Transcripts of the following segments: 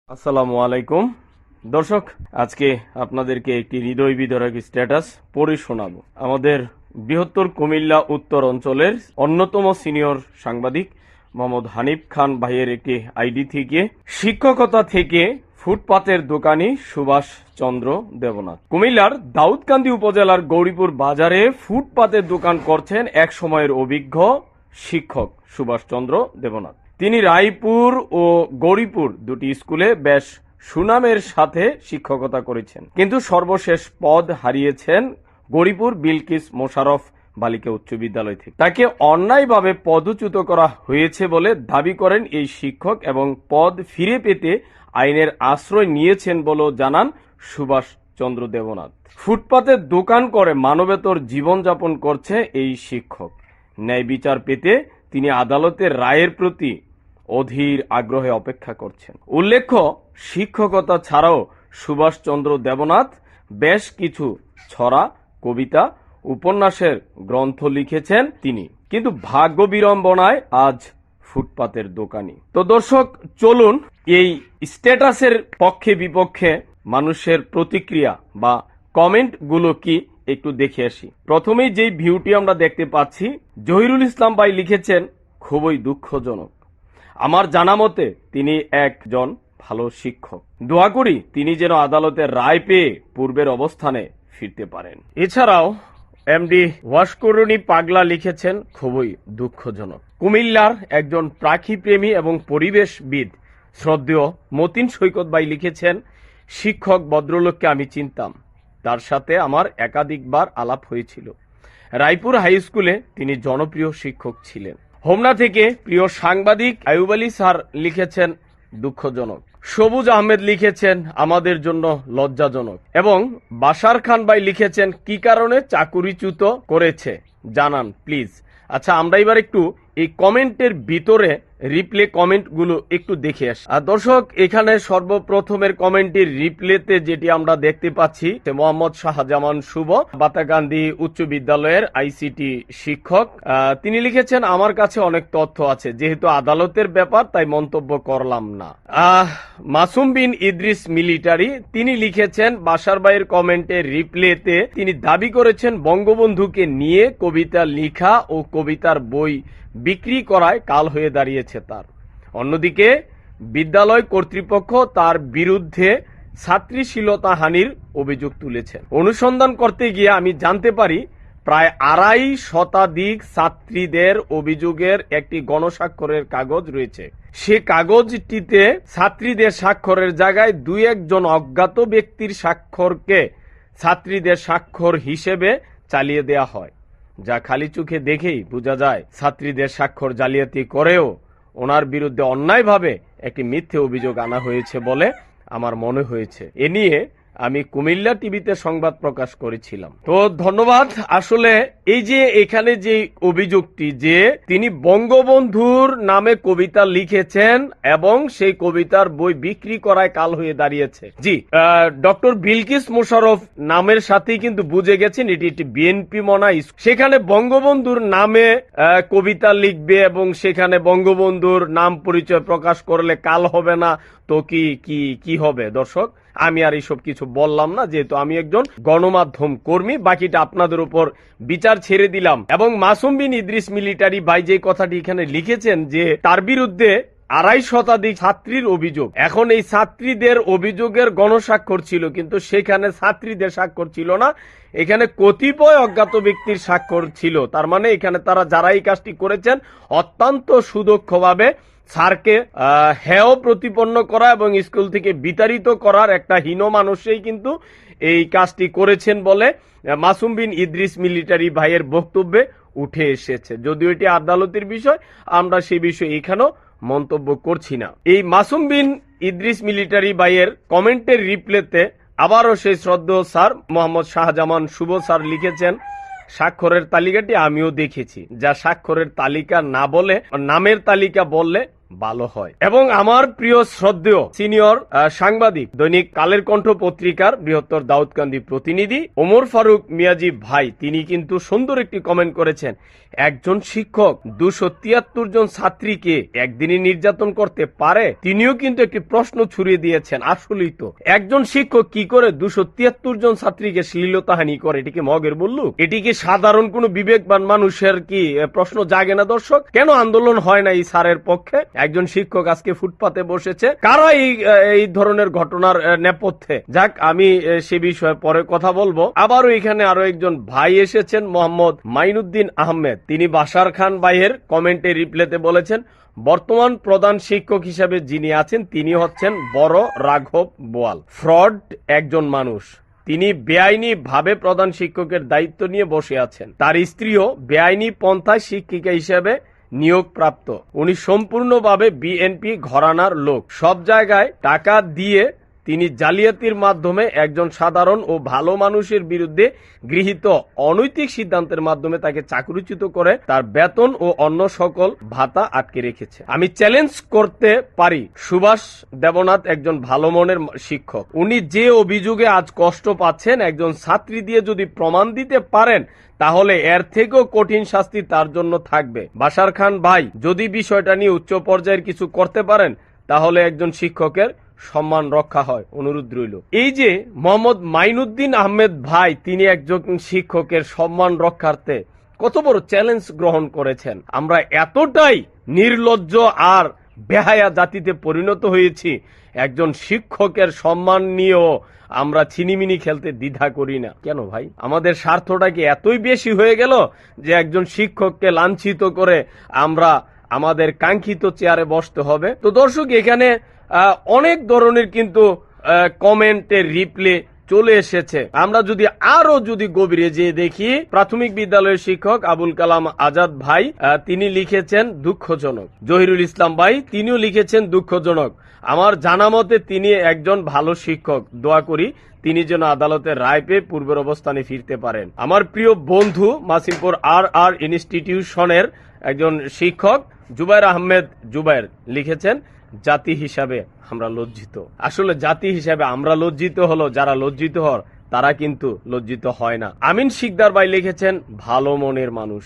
আসসালামু আলাইকুম দর্শক, আজকে আপনাদেরকে একটি হৃদয় বিদারক স্ট্যাটাস পড়ে শোনাবো। আমাদের বৃহত্তর কুমিল্লা উত্তর অঞ্চলের অন্যতম সিনিয়র সাংবাদিক মোহাম্মদ হানিফ খান ভাইয়ের একটি আইডি থেকে শিক্ষকতা থেকে ফুটপাতের দোকানি সুভাষ চন্দ্র দেবনাথ। কুমিল্লার দাউদকান্দি উপজেলার গৌরীপুর বাজারে ফুটপাতের দোকান করছেন এক সময়ের অভিজ্ঞ শিক্ষক সুভাষ চন্দ্র দেবনাথ। তিনি রায়পুর ও গৌরীপুর দুটি স্কুলে বেশ সুনামের সাথে শিক্ষকতা করেছেন, কিন্তু সর্বশেষ পদ হারিয়েছেন গৌরীপুর বিলকিস মোশাররফ বালিকা উচ্চ বিদ্যালয় থেকে। তাকে অন্যায়ভাবে পদচ্যুত করা হয়েছে বলে দাবি করেন এই শিক্ষক এবং পদ ফিরে পেতে আইনের আশ্রয় নিয়েছেন বলেও জানান সুভাষ চন্দ্র দেবনাথ। ফুটপাতের দোকান করে মানবেতর জীবনযাপন করছে এই শিক্ষক। ন্যায় বিচার পেতে তিনি আদালতের রায়ের প্রতি অধীর আগ্রহে অপেক্ষা করছেন। উল্লেখ্য, শিক্ষকতা ছাড়াও সুভাষ চন্দ্র দেবনাথ বেশ কিছু ছড়া, কবিতা, উপন্যাসের গ্রন্থ লিখেছেন তিনি, কিন্তু ভাগ্য বিড়ম্বনায় আজ ফুটপাতের দোকানি। তো দর্শক, চলুন এই স্ট্যাটাসের পক্ষে বিপক্ষে মানুষের প্রতিক্রিয়া বা কমেন্টগুলো কি একটু দেখে আসি। প্রথমেই যেই ভিউটি আমরা দেখতে পাচ্ছি, জহিরুল ইসলাম ভাই লিখেছেন, খুবই দুঃখজনক। আমার জানা মতে তিনি একজন ভালো শিক্ষক। দোয়া করি তিনি যেন আদালতের রায় পেয়ে পূর্বের অবস্থানে ফিরতে পারেন। এছাড়াও এমডি ওয়াসকরুণী পাগলা লিখেছেন, খুবই দুঃখজনক। কুমিল্লার একজন প্রাকৃপ্রেমী এবং পরিবেশবিদ শ্রদ্ধেয় মতিন সৈকত ভাই লিখেছেন, শিক্ষক ভদ্রলোককে আমি চিনতাম, তার সাথে আমার একাধিকবার আলাপ হয়েছিল। রায়পুর হাই স্কুলে তিনি জনপ্রিয় শিক্ষক ছিলেন। হোমনা থেকে প্রিয় সাংবাদিক আয়ুব আলী স্যার লিখেছেন, দুঃখজনক। সবুজ আহমেদ লিখেছেন, আমাদের জন্য লজ্জাজনক। এবং বাশার খান ভাই লিখেছেন, কি কারণে চাকুরিচ্যুত করেছে জানান প্লিজ। আচ্ছা, আমরা এবার একটু এই কমেন্টের ভিতরে রিপ্লে কমেন্টগুলো একটু দেখে আসি। আর দর্শক, এখানে সর্বপ্রথমের কমেন্টের রিপ্লেতে যেটি আমরা দেখতে পাচ্ছি, মোহাম্মদ শাহজামান শুভ, বাতাকান্দি উচ্চ বিদ্যালয়ের আইসিটি শিক্ষক। তিনি লিখেছেন, আমার কাছে অনেক তথ্য আছে, যেহেতু আদালতের ব্যাপার তাই মন্তব্য করলাম না। মাসুম বিন ইদ্রিস মিলিটারি, তিনি লিখেছেন বাশার ভাইয়ের কমেন্টের রিপ্লেতে তিনি দাবি করেছেন বঙ্গবন্ধুকে নিয়ে কবিতা লেখা ও কবিতার বই বিক্রি করায় কাল হয়ে দাঁড়িয়েছে তার। অন্যদিকে বিদ্যালয় কর্তৃপক্ষ তার বিরুদ্ধে ছাত্রীশীলতা হানির অভিযোগ তুলেছেন। অনুসন্ধান করতে গিয়ে আমি জানতে পারি প্রায় 2.5 শতাধিক ছাত্রীদের অভিযোগের একটি গণস্বাক্ষরের কাগজ রয়েছে। সে কাগজটিতে ছাত্রীদের স্বাক্ষরের জায়গায় 2-1 জন অজ্ঞাত ব্যক্তির স্বাক্ষরকে ছাত্রীদের স্বাক্ষর হিসেবে চালিয়ে দেয়া হয়, যা খালি চোখে দেখেই বোঝা যায় ছাত্রীদের স্বাক্ষর জালিয়াতি করেও ওনার বিরুদ্ধে অন্যায়ভাবে একটি মিথ্যে অভিযোগ আনা হয়েছে বলে আমার মনে হয়েছে। এ নিয়ে আমি কুমিল্লা টিভিতে সংবাদ প্রকাশ করেছিলাম। তো ধন্যবাদ। আসলে এই যে এখানে যে অভিযোগটি যে তিনি বঙ্গবন্ধুর নামে কবিতা লিখেছেন এবং সেই কবিতার বই বিক্রি করায় কাল হয়ে দাঁড়িয়েছে, জি, ডক্টর বিলকিস মোশাররফ নামের সাথেই কিন্তু বুঝে গেছেন এটি একটি বিএনপি মনা। সেখানে বঙ্গবন্ধুর নামে কবিতা লিখবে এবং সেখানে বঙ্গবন্ধুর নাম পরিচয় প্রকাশ করলে কাল হবে না তো কি কি কি হবে? দর্শক, আমি আর এইসব কিছু বললাম না, যেহেতু আমি একজন গণমাধ্যম কর্মী। বাকিটা আপনাদের উপর বিচার ছেড়ে দিলাম। এবং মাসুম বিন ইদ্রিস মিলিটারি ভাই যে কথাটি এখানে লিখেছেন যে তার বিরুদ্ধে 2.5 শতাধিক ছাত্রীর অভিযোগ। এখন এই ছাত্রীদের অভিযোগের গণস্বাক্ষর ছিল, কিন্তু সেখানে ছাত্রীদের স্বাক্ষর ছিল না, এখানে কতিপয় অজ্ঞাত ব্যক্তির স্বাক্ষর ছিল। তার মানে এখানে তারা যারা এই কাজটি করেছেন অত্যন্ত সুদক্ষভাবে স্যারকে হেয় প্রতিপন্ন করা এবং স্কুল থেকে বিতাড়িত করার একটা হীন মানুষই কিন্তু এই কাজটি করেছেন বলে মাসুম বিন ইদ্রিস মিলিটারি ভাইয়ের বক্তব্যে উঠে এসেছে। যদিও এটি আদালতের বিষয়, আমরা সেই বিষয়ে এখানেও মন্তব্য করছি না। এই মাসুম বিন ইদ্রিস মিলিটারি ভাইয়ের কমেন্টের রিপ্লেতে আবারও সেই শ্রদ্ধেয় স্যার মোহাম্মদ শাহজামান শুভ স্যার লিখেছেন, স্বাক্ষরের তালিকাটি আমিও দেখেছি, যা স্বাক্ষরের তালিকা না বলে নামের তালিকা বললে ভালো হয়। এবং আমার প্রিয় শ্রদ্ধেয় সিনিয়র সাংবাদিক দৈনিক কালের কণ্ঠ পত্রিকার বৃহত্তর দাউদকান্দি প্রতিনিধি ওমর ফারুক মিয়াজি ভাই, তিনি কিন্তু সুন্দর একটি কমেন্ট করেছেন। একজন শিক্ষক 273 জন ছাত্রীকে একদিনই নির্যাতন করতে পারে? তিনিও কিন্তু একটি প্রশ্ন ছুড়িয়ে দিয়েছেন। আসলেই তো একজন শিক্ষক কি করে 273 জন ছাত্রীকে শ্লীলতাহানি করে? এটি কি মগের বললুক? এটি কি সাধারণ কোনো বিবেকবান মানুষের কি প্রশ্ন জাগে না? দর্শক, কেন আন্দোলন হয় না এই স্যারের পক্ষে? একজন শিক্ষক আজকে ফুটপাতে বসেছে, কারা এই ধরনের ঘটনার নেপথ্যে? যাক, আমি সে বিষয়ে পরে কথা বলবো। আবারও এখানে আরো একজন ভাই এসেছেন, মোহাম্মদ মাইনুদ্দিন আহমেদ। তিনি বাশার খান ভাইয়ের কমেন্টে রিপ্লাইতে বলেছেন, বর্তমান প্রধান শিক্ষক হিসেবে যিনি আছেন তিনি হচ্ছেন বড় রাঘব বোয়াল, ফ্রড একজন মানুষ। তিনি বেআইনি ভাবে প্রধান শিক্ষকের দায়িত্ব নিয়ে বসে আছেন। তার স্ত্রীও বেআইনি পন্থায় শিক্ষিকা হিসেবে নিয়োগ প্রাপ্ত। উনি সম্পূর্ণভাবে বিএনপি ঘরানার লোক। সব জায়গায় টাকা দিয়ে তিনি জালিয়াতির মাধ্যমে একজন সাধারণ ও ভালো মানুষের বিরুদ্ধে গৃহীত অনৈতিক সিদ্ধান্তের মাধ্যমে তাকে চাকরিচ্যুত করে তার বেতন ও অন্য সকল ভাতা আটকে রেখেছে। আমি চ্যালেঞ্জ করতে পারি, সুভাষ দেবনাথ একজন ভালো মনের শিক্ষক। উনি যে অভিযোগে আজ কষ্ট পাচ্ছেন, একজন ছাত্রী দিয়ে যদি প্রমাণ দিতে পারেন, তাহলে এর থেকেও কঠিন শাস্তি তার জন্য থাকবে। বাশার খান ভাই, যদি বিষয়টা নিয়ে উচ্চ পর্যায়ের কিছু করতে পারেন, তাহলে একজন শিক্ষকের সম্মান রক্ষা হয়। অনুরোধ রইল। এই যে মোহাম্মদ মাইনুদ্দিন আহমেদ ভাই, তিনি একজন শিক্ষকের সম্মান রক্ষার্থে কত বড় চ্যালেঞ্জ গ্রহণ করেছেন। আমরা এতটাই নির্লজ্জ আর বেহায়া জাতিতে পরিণত হয়েছি, একজন শিক্ষকের সম্মান নিয়েও আমরা ছিনিমিনি খেলতে দ্বিধা করি না। কেন ভাই? আমাদের স্বার্থটা কি এতই বেশি হয়ে গেল যে একজন শিক্ষককে লাঞ্ছিত করে আমরা আমাদের কাঙ্ক্ষিত চেয়ারে বসতে হবে? তো দর্শক, এখানে অনেক ধরনের কিন্তু কমেন্টের রিপ্লে চলে এসেছে। আমরা যদি গভীরে যেয়ে দেখি, প্রাথমিক বিদ্যালয়ের শিক্ষক আবুল কালাম আজাদ ভাই, তিনি লিখেছেন দুঃখজনক। জহিরুল ইসলাম ভাই, তিনিও লিখেছেন দুঃখজনক। আমার জানা মতে তিনি একজন ভালো শিক্ষক। দোয়া করি তিনি যেন আদালতের রায় পেয়ে পূর্বের অবস্থানে ফিরতে পারেন। আমার প্রিয় বন্ধু মাসিমপুর আর ইনস্টিটিউশনের একজন শিক্ষক জুবাইর আহমেদ জুবাইর লিখেছেন, জাতি হিসাবে আমরা লজ্জিত। আসলে জাতি হিসাবে আমরা লজ্জিত হলো, যারা লজ্জিত হর তারা কিন্তু লজ্জিত হয় না। আমিন শিকদার ভাই লিখেছেন, ভালো মনের মানুষ।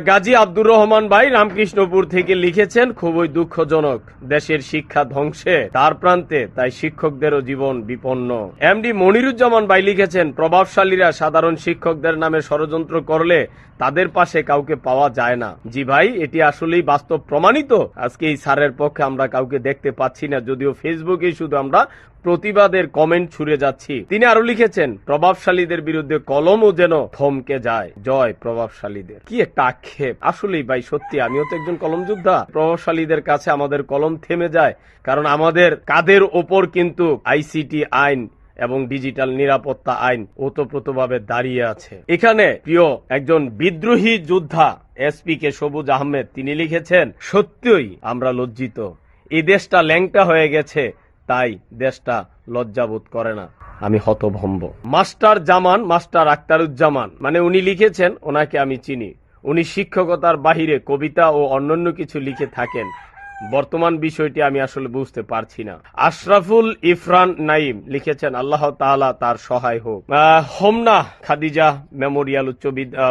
গাজী আব্দুর রহমান ভাই রামকৃষ্ণপুর থেকে লিখেছেন, খুবই দুঃখজনক, দেশের শিক্ষা ধ্বংসে তার প্রান্তে, তাই শিক্ষকদেরও জীবন বিপন্ন। এমডি মনিরুজ্জামান ভাই লিখেছেন, প্রভাবশালীরা সাধারণ শিক্ষকদের নামে ষড়যন্ত্র করলে তাদের পাশে কাউকে পাওয়া যায় না। জি ভাই, এটি আসলেই বাস্তব প্রমাণিত। আজকে এই স্যারের পক্ষে আমরা কাউকে দেখতে পাচ্ছি না, যদিও ফেসবুকে শুধু আমরা প্রতিবাদের কমেন্ট ছুড়ে যাচ্ছি। তিনি আরো লিখেছেন, প্রভাবশালীদের বিরুদ্ধে কলমও যেন থমকে যায়। জয় প্রভাবশালীদের। কি একটা আক্ষেপ! আসলেই ভাই, সত্যি আমিও তো একজন কলম যোদ্ধা। প্রভাবশালীদের কাছে আমাদের কলম থেমে যায়, কারণ আমাদের কাদের ওপর কিন্তু আইসিটি আইন এবং ডিজিটাল নিরাপত্তা আইন ওতপ্রোতভাবে দাঁড়িয়ে আছে। এখানে প্রিয় একজন বিদ্রোহী যোদ্ধা এসপি কে সবুজ আহমেদ, তিনি লিখেছেন, সত্যই আমরা লজ্জিত। এই দেশটা ল্যাংটা হয়ে গেছে, তাই দেশটা লজ্জাবোধ করে না। আমি হতভম্ব। মাস্টার আখতারুজ্জামান, মানে উনি লিখেছেন, ওনাকে আমি চিনি। উনি শিক্ষকতার বাহিরে কবিতা ও অন্যান্য কিছু লিখে থাকেন। বর্তমান বিষয়টি আমি আসলে বুঝতে পারছি না। আশরাফুল ইফরান নাইম লিখেছেন, আল্লাহ তাআলা তার সহায় হোক। হোমনা খাদিজা মেমোরিয়াল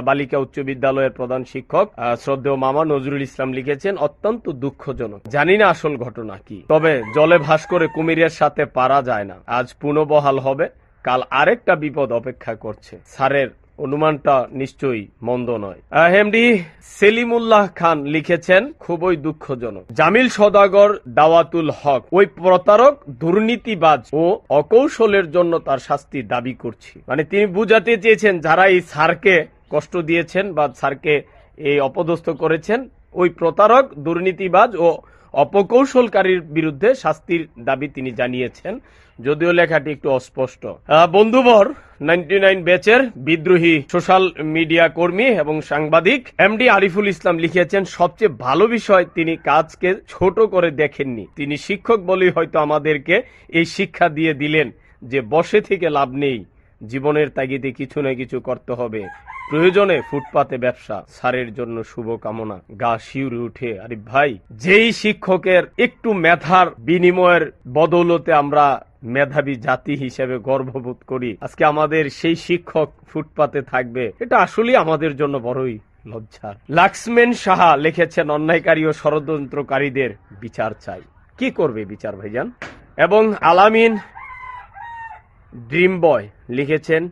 বালিকা উচ্চ বিদ্যালয়ের প্রধান শিক্ষক শ্রদ্ধেয় মামা নজরুল ইসলাম লিখেছেন, অত্যন্ত দুঃখজনক। জানি না আসল ঘটনা কি, তবে জলে ভাস করে কুমিরের সাথে পারা যায় না। আজ পুনঃবহাল হবে, কাল আরেকটা বিপদ অপেক্ষা করছে। স্যারের অনুমানটা নিশ্চয়ই মন্দ নয়। এমডি সেলিমুল্লাহ খান লিখেছেন, খুবই দুঃখজনক। জামিল সওদাগর দাওয়াতুল হক, ওই প্রতারক দুর্নীতিবাজ ও অকৌশলের জন্য তার শাস্তি দাবি করছি। মানে তিনি বুঝাতে চেয়েছেন, যারা এই স্যারকে কষ্ট দিয়েছেন বা স্যারকে এই অপদস্থ করেছেন, ওই প্রতারক দুর্নীতিবাজ ও অপকৌশলকারীর বিরুদ্ধে শাস্তির দাবি তিনি জানিয়েছেন, যদিও লেখাটি একটু অস্পষ্ট। বন্ধুবর 99 ব্যাচের বিদ্রোহী সোশ্যাল মিডিয়া কর্মী এবং সাংবাদিক এমডি আরিফুল ইসলাম লিখেছেন, সবচেয়ে ভালো বিষয় তিনি কাজকে ছোট করে দেখেননি। তিনি শিক্ষক বলেই হয়তো আমাদেরকে এই শিক্ষা দিয়ে দিলেন যে বসে থেকে লাভ নেই, জীবনের তাগিদে কিছু না কিছু করতে হবে, প্রয়োজনে ফুটপাতে ব্যবসা, স্যারের জন্য শুভকামনা। গা শিউরে উঠে, আরে ভাই, যেই শিক্ষকের একটু মেধার বিনিময়ের বদৌলতে আমরা মেধাবী জাতি হিসেবে গর্ববোধ করি, আজকে আমাদের সেই শিক্ষক ফুটপাতে থাকবে, এটা আসলে আমাদের জন্য বড়ই লজ্জার। লাক্সমেন সাহা লিখেছেন, অন্যায়কারী ও ষড়যন্ত্রকারীদের বিচার চাই। কি করবে বিচার ভাইজান? এবং আলামিন ড্রিম বয় লিখেছেন,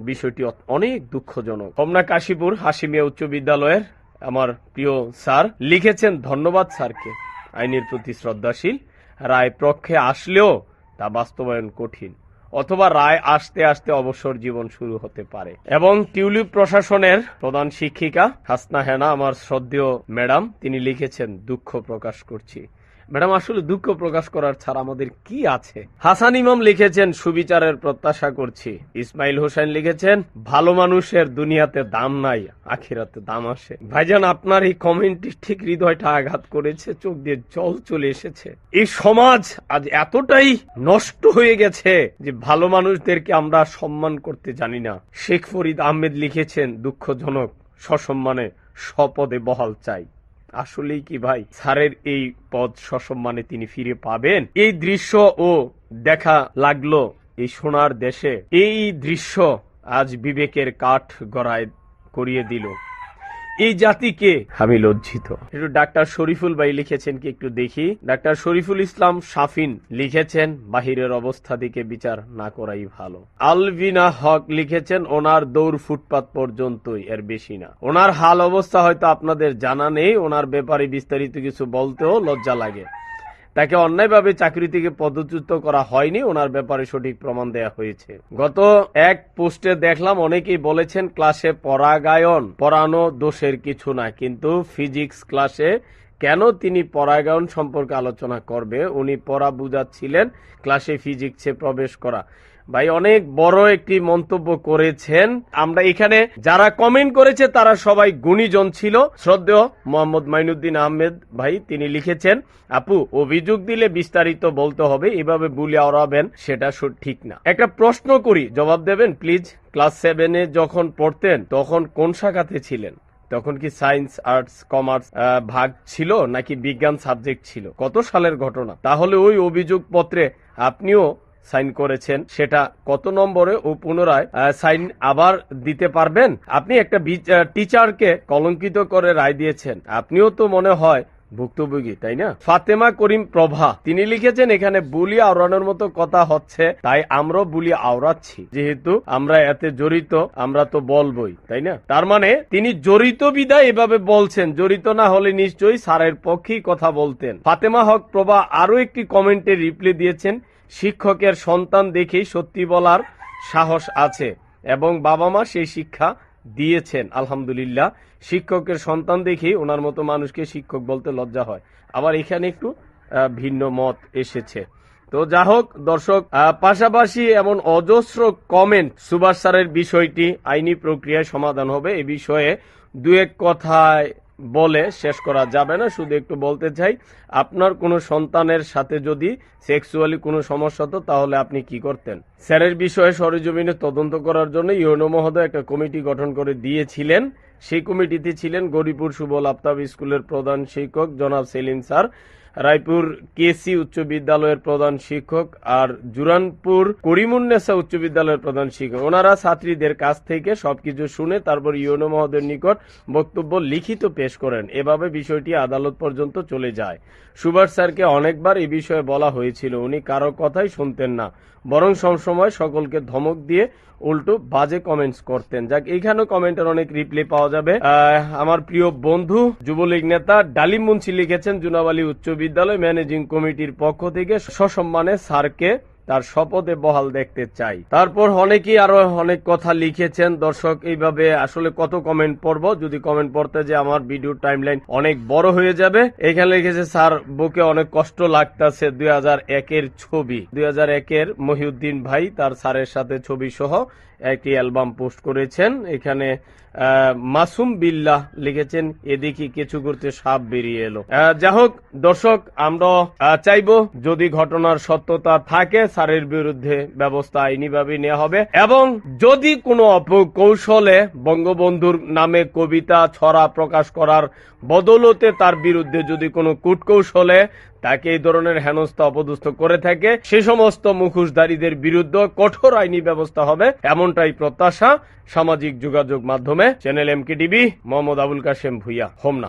বিষয়টি অনেক দুঃখজনক। হোমনা কাশীপুর হাসিমিয়া উচ্চ বিদ্যালয়ের আমার প্রিয় স্যার লিখেছেন, ধন্যবাদ স্যারকে, আইনের প্রতি শ্রদ্ধাশীল। রায় পক্ষে আসলেও তা বাস্তবায়ন কঠিন, অথবা রায় আসতে আসতে অবসর জীবন শুরু হতে পারে। এবং টিউলিপ প্রশাসনের প্রধান শিক্ষিকা হাসনা হেনা, আমার শ্রদ্ধেয় ম্যাডাম, তিনি লিখেছেন, দুঃখ প্রকাশ করছি। ম্যাডাম, আসলে দুঃখ প্রকাশ করার ছাড়া আমাদের কি আছে? হাসান ইমাম লিখেছেন, সুবিচারের প্রত্যাশা করছি। ইসমাইল হোসেন লিখেছেন, ভালো মানুষের দুনিয়াতে দাম নাই, আখিরাতে দাম আসে। ভাইজান, আপনার এই কমেন্টটি ঠিক হৃদয়টা আঘাত করেছে, চোখ দিয়ে জল চলে এসেছে। এই সমাজ আজ এতটাই নষ্ট হয়ে গেছে যে ভালো মানুষদেরকে আমরা সম্মান করতে জানি না। শেখ ফরিদ আহমেদ লিখেছেন, দুঃখজনক, সসম্মানে স্বপদে বহাল চাই। আসলেই কি ভাই, স্যারের এই পদ সসম্মানে তিনি ফিরে পাবেন? এই দৃশ্য ও দেখা লাগলো এই সোনার দেশে। এই দৃশ্য আজ বিবেকের কাঠ গড়ায় করিয়ে দিল এই জাতিকে। আমি লজ্জিত। একটু ডাক্তার শরীফুল ভাই লিখেছেন কি একটু দেখি। ডাক্তার শরীফুল ইসলাম শাফিন লিখেছেন, বাহিরের অবস্থা দিকে বিচার না করাই ভালো। আলভিনা হক লিখেছেন, ওনার দৌড় ফুটপাত পর্যন্তই, এর বেশি না। ওনার হাল অবস্থা হয়তো আপনাদের জানা নেই, ওনার ব্যাপারে বিস্তারিত কিছু বলতেও লজ্জা লাগে। তাকে অন্যায়ভাবে চাকরি থেকে পদচ্যুত করা হয়নি, ওনার ব্যাপারে সঠিক প্রমাণ দেয়া হয়েছে। গত এক পোস্টে দেখলাম অনেকেই বলেছেন, ক্লাসে পড়ানো দোষের কিছু না, কিন্তু ফিজিক্স ক্লাসে কেন তিনি পরাগায়ন সম্পর্কে আলোচনা করবে? উনি পড়া বুঝাচ্ছিলেন, ক্লাসে ফিজিক্সে প্রবেশ করা। ভাই, অনেক বড় একটি মন্তব্য করেছেন। আমরা এখানে যারা কমেন্ট করেছে তারা সবাই গুণীজন ছিল। শ্রদ্ধেয় মোহাম্মদ মাইনুদ্দিন আহমেদ ভাই, তিনি লিখেছেন, আপু, অভিযোগ দিলে বিস্তারিত বলতে হবে, এভাবে বুলি আওড়াবেন সেটা ঠিক না। একটা প্রশ্ন করি, জবাব দেবেন প্লিজ। ক্লাস 7-এ যখন পড়তেন তখন কোন শাখাতে ছিলেন? তখন কি সায়েন্স, আর্টস, কমার্স ভাগ ছিল নাকি বিজ্ঞান সাবজেক্ট ছিল? কত সালের ঘটনা? তাহলে ওই অভিযোগ পত্রে আপনিও সাইন করেছেন, সেটা কত নম্বরে ও পুনরায় সাইন আবার দিতে পারবেন? আপনি একটা টিচারকে কলঙ্কিত করে রায় দিয়েছেন, আপনিও তো মনে হয় ভুক্তভোগী, তাই না? ফাতেমা করিম প্রভা, তিনি লিখেছেন, এখানে বুলি আওড়ানোর মতো কথা হচ্ছে, তাই আমরাও বুলি আওড়াচ্ছি, যেহেতু আমরা এতে জড়িত, আমরা তো বলবই, তাই না? তার মানে তিনি জড়িত বিদায় এভাবে বলছেন, জড়িত না হলে নিশ্চয়ই স্যারের পক্ষেই কথা বলতেন। ফাতেমা হক প্রভা আরো একটি কমেন্টে রিপ্লাই দিয়েছেন, শিক্ষকের সন্তান দেখেই সত্যি বলার সাহস আছে এবং বাবা মা সেই শিক্ষা দিয়েছেন, আলহামদুলিল্লাহ। শিক্ষকের সন্তান দেখেই ওনার মতো মানুষকে শিক্ষক বলতে লজ্জা হয়। আবার এখানে একটু ভিন্ন মত এসেছে। তো যা হোক দর্শক, পাশাপাশি এমন অজস্র কমেন্ট। সুভাষ স্যারের বিষয়টি আইনি প্রক্রিয়ায় সমাধান হবে, এ বিষয়ে দু এক কথায় বলে শেষ করা যাবে না। শুধু একটু বলতে চাই, আপনার কোনো সন্তানের সাথে যদি সেক্সুয়ালি কোনো সমস্যা হতো তাহলে আপনি কি করতেন? স্যারের বিষয়ে সরেজমিনে তদন্ত করার জন্য ইউনো মহোদয় একটা কমিটি গঠন করে দিয়েছিলেন। সেই কমিটিতে ছিলেন গরিপুর সুবল আফতাব স্কুলের প্রধান শিক্ষক জনাব সেলিম স্যার, রায়পুর কেসি উচ্চ বিদ্যালয়ের প্রধান শিক্ষক আর জুরানপুর করিমুন্নেসা উচ্চ বিদ্যালয়ের প্রধান শিক্ষক। ওনারা ছাত্রীদের কাছ থেকে সবকিছু শুনে তারপর ইউনো মহোদয়ের নিকট বক্তব্য লিখিত পেশ করেন। এভাবে বিষয়টি আদালত পর্যন্ত চলে যায়। সুভাষ স্যারকে অনেকবার এই বিষয়ে বলা হয়েছিল, উনি কারো কথাই শুনতেন না, বরং সবসময় সকলকে ধমক দিয়ে উল্টো বাজে কমেন্টস করতেন। যাক, এইখানেও কমেন্টের অনেক রিপ্লাই পাওয়া যাবে। আমার প্রিয় বন্ধু যুবলীগ নেতা ডালিম মুন্সি লিখেছেন, জুনাবালি উচ্চ বিদ্যালয় ম্যানেজিং কমিটির পক্ষ থেকে সসম্মানে স্যারকে তার শপথে বহাল দেখতে চাই। তারপর অনেকেই আরো অনেক কথা লিখেছেন। দর্শক, এইভাবে আসলে কত কমেন্ট পড়বো, যদি কমেন্ট পড়তে যে আমার ভিডিও টাইমলাইন অনেক বড় হয়ে যাবে। এখানে লিখেছে, স্যার বুকে অনেক কষ্ট লাগতেছে, 2001-এর ছবি, 2001-এর মহিউদ্দিন ভাই তার স্যারের সাথে ছবি সহ একটি অ্যালবাম পোস্ট করেছেন। এখানে মাসুম বিল্লাহ লিখেছেন, এদিকে কিছু করতে সাপ বেরিয়ে এলো। যাই হোক দর্শক, আমরা চাইবো যদি ঘটনার সত্যতা থাকে স্যারের বিরুদ্ধে ব্যবস্থা আইনিভাবে নেওয়া হবে, এবং যদি কোনো অপকৌশলে বঙ্গবন্ধুর নামে কবিতা ছড়া প্রকাশ করার বদলতে তার বিরুদ্ধে যদি কোনো কূটকৌশলে তাকে এই ধরনের হেনস্থা অপদস্থ করে থাকে, সে সমস্ত মুখোশধারীদের বিরুদ্ধে কঠোর আইনি ব্যবস্থা হবে, এমনটাই প্রত্যাশা। সামাজিক যোগাযোগ মাধ্যমে channel MK TV, Mohammad Abul Kashem Bhuiyan, Homna.